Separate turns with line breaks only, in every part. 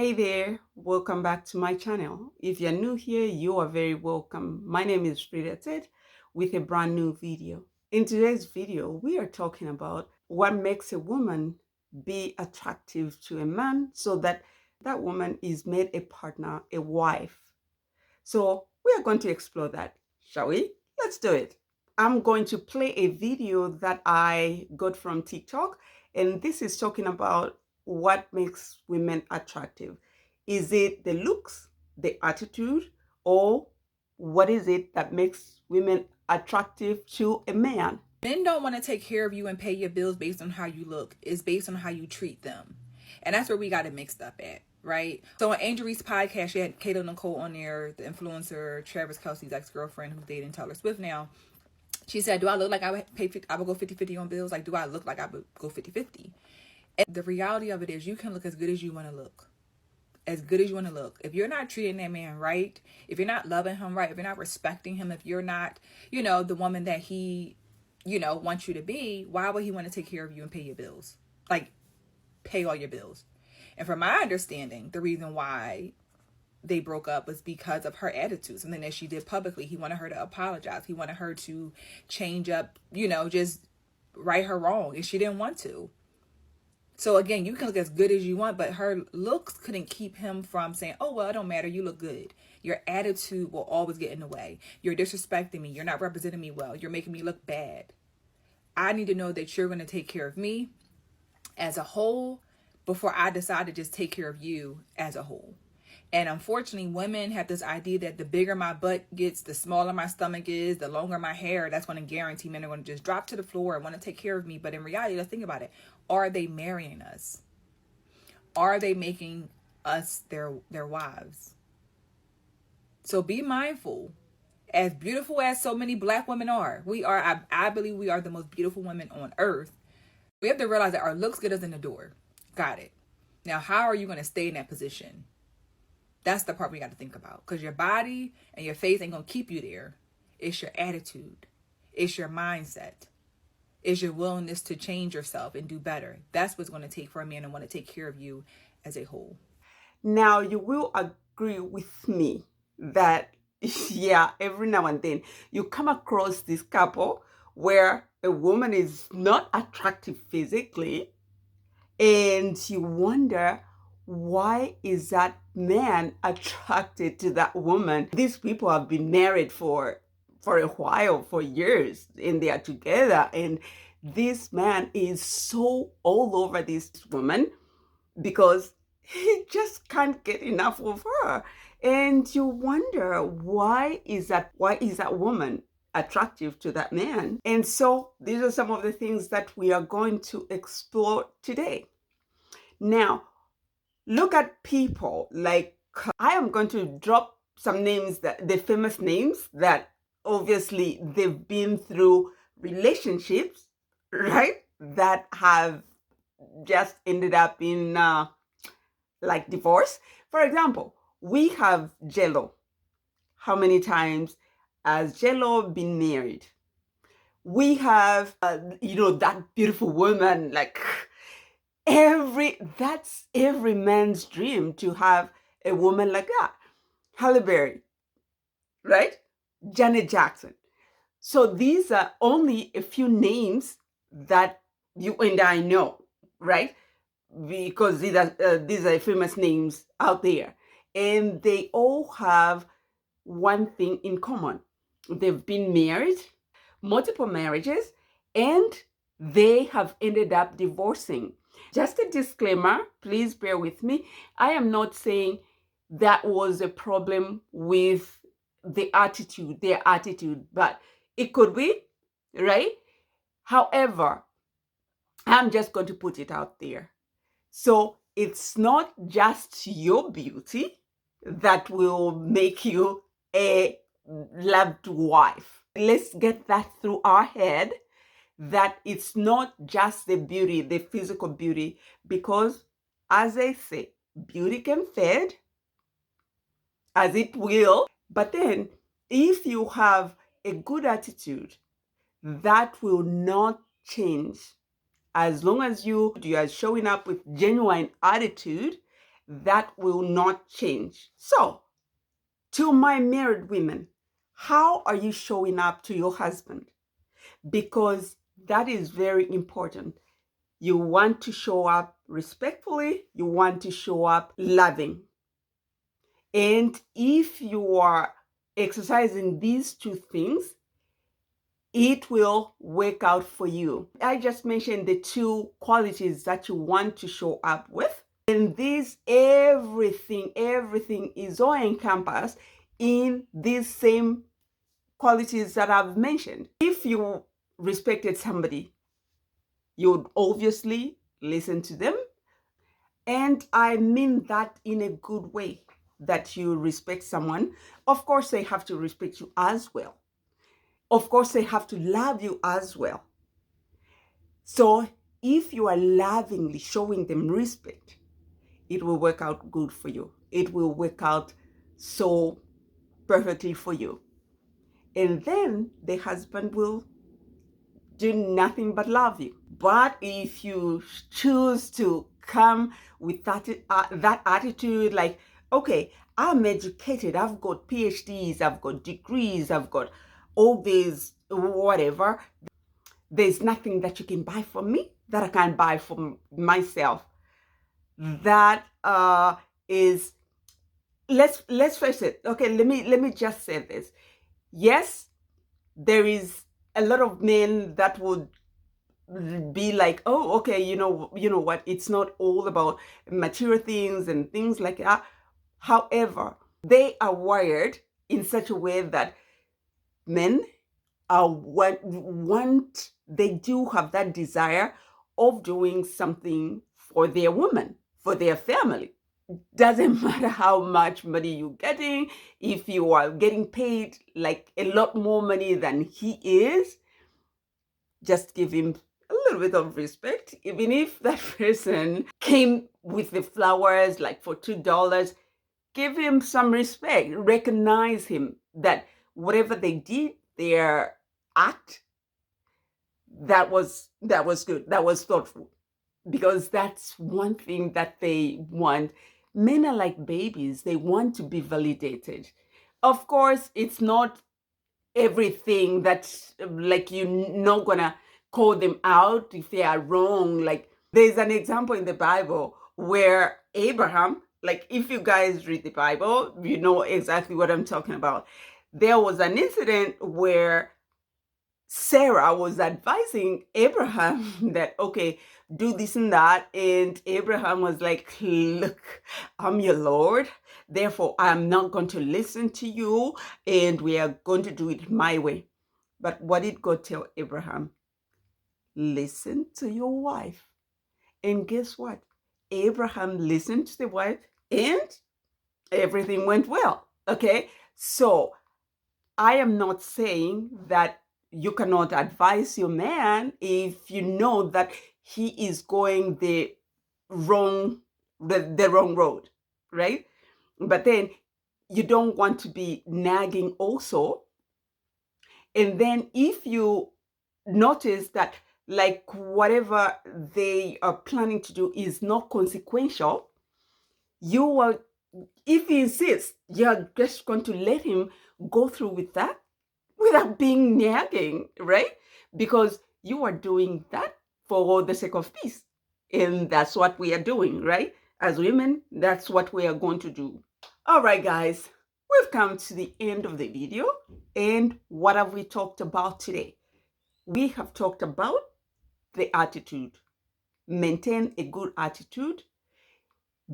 Hey there, welcome back to my channel. If you're new here, you are very welcome. My name is Frida Ted with a brand new video. In today's video, we are talking about what makes a woman be attractive to a man so that that woman is made a partner, a wife. So we are going to explore that, shall we? Let's do it. I'm going to play a video that I got from TikTok, and this is talking about what makes women attractive. Is it the looks, the attitude, or what is it that makes women attractive to a man?
Men don't want to take care of you and pay your bills based on how you look. It's based on how you treat them. And that's where we got it mixed up at, right? So on Angel Reese's podcast, she had Kato Nicole on there, the influencer, Travis Kelce's ex-girlfriend who's dating Taylor Swift now. She said, do I look like I would pay, I would go 50-50 on bills? Like, do I look like I would go 50-50? And the reality of it is you can look as good as you want to look. As good as you want to look. If you're not treating that man right, if you're not loving him right, if you're not respecting him, if you're not, the woman that he wants you to be, why would he want to take care of you and pay your bills? Like, pay all your bills. And from my understanding, the reason why they broke up was because of her attitude, something that she did publicly. He wanted her to apologize. He wanted her to change up, just right her wrong. And she didn't want to. So again, you can look as good as you want, but her looks couldn't keep him from saying, oh, well, it don't matter. You look good. Your attitude will always get in the way. You're disrespecting me. You're not representing me well. You're making me look bad. I need to know that you're going to take care of me as a whole before I decide to just take care of you as a whole. And unfortunately, women have this idea that the bigger my butt gets, the smaller my stomach is, the longer my hair, that's going to guarantee men are going to just drop to the floor and want to take care of me. But in reality, let's think about it. Are they marrying us? Are they making us their wives? So be mindful. As beautiful as so many black women are, I believe we are the most beautiful women on earth. We have to realize that our looks get us in the door. Got it. Now, how are you going to stay in that position? That's the part we got to think about. Because your body and your face ain't going to keep you there. It's your attitude. It's your mindset. It's your willingness to change yourself and do better. That's what's going to take for a man and want to take care of you as a whole.
Now, you will agree with me that, yeah, every now and then you come across this couple where a woman is not attractive physically, and you wonder, why is that man attracted to that woman? These people have been married for a while, for years, and they are together, and this man is so all over this woman because he just can't get enough of her. And you wonder, why is that woman attractive to that man? And so these are some of the things that we are going to explore today. Now, look at people like, I am going to drop some names, that the famous names that obviously they've been through relationships, right? That have just ended up in like divorce. For example, we have Jello. How many times has Jello been married? We have, that beautiful woman, like that's every man's dream to have a woman like that. Halle Berry, right? Janet Jackson. So these are only a few names that you and I know, right? Because these are famous names out there, and they all have one thing in common: they've been married, multiple marriages, and they have ended up divorcing. Just a disclaimer, please bear with me. I am not saying that was a problem with their attitude, but it could be, right? However, I'm just going to put it out there. So it's not just your beauty that will make you a loved wife. Let's get that through our head, that it's not just the beauty, the physical beauty, because as I say, beauty can fade, as it will. But then if you have a good attitude, that will not change. As long as you are showing up with genuine attitude, that will not change. So, to my married women, how are you showing up to your husband? Because that is very important. You want to show up respectfully, you want to show up loving. And if you are exercising these two things, it will work out for you. I just mentioned the two qualities that you want to show up with. And this, everything is all encompassed in these same qualities that I've mentioned. If you respected somebody, you would obviously listen to them. And I mean that in a good way, that you respect someone. Of course, they have to respect you as well. Of course, they have to love you as well. So if you are lovingly showing them respect, it will work out good for you. It will work out so perfectly for you. And then the husband will do nothing but love you. But if you choose to come with that attitude, like, okay, I'm educated, I've got PhDs, I've got degrees, I've got all these whatever, there's nothing that you can buy from me that I can't buy for myself. That is, let's face it. Okay, let me just say this. Yes, there is a lot of men that would be like, oh, okay, you know what, it's not all about material things and things like that. However, they are wired in such a way that men are they do have that desire of doing something for their woman, for their family. Doesn't matter how much money you're getting, if you are getting paid like a lot more money than he is, just give him a little bit of respect. Even if that person came with the flowers like for $2, give him some respect. Recognize him that whatever they did, their act, that was good, that was thoughtful, because that's one thing that they want. Men are like babies. They want to be validated. Of course, it's not everything that's like, you're not gonna call them out if they are wrong. Like, there's an example in the Bible where Abraham, like, if you guys read the Bible, you know exactly what I'm talking about. There was an incident where Sarah was advising Abraham that, okay, do this and that. And Abraham was like, look, I'm your Lord. Therefore, I'm not going to listen to you. And we are going to do it my way. But what did God tell Abraham? Listen to your wife. And guess what? Abraham listened to the wife and everything went well. Okay. So I am not saying that you cannot advise your man if you know that he is going the wrong road, right? But then you don't want to be nagging also. And then if you notice that, like, whatever they are planning to do is not consequential, you are, if he insists, you're just going to let him go through with that without being nagging, right? Because you are doing that for the sake of peace. And that's what we are doing, right? As women, that's what we are going to do. All right, guys, we've come to the end of the video. And what have we talked about today? We have talked about the attitude. Maintain a good attitude.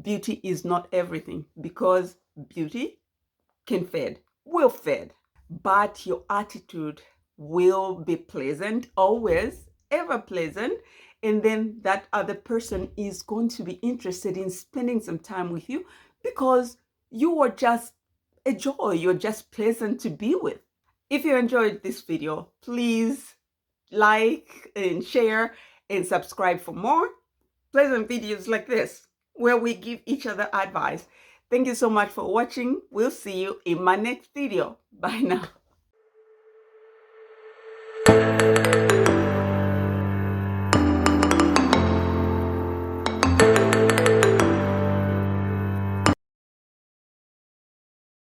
Beauty is not everything, because beauty can fade, will fade. But your attitude will be pleasant, always, ever pleasant. And then that other person is going to be interested in spending some time with you because you are just a joy. You're just pleasant to be with. If you enjoyed this video, please like and share and subscribe for more pleasant videos like this, where we give each other advice. Thank you so much for watching. We'll see you in my next video. Bye now.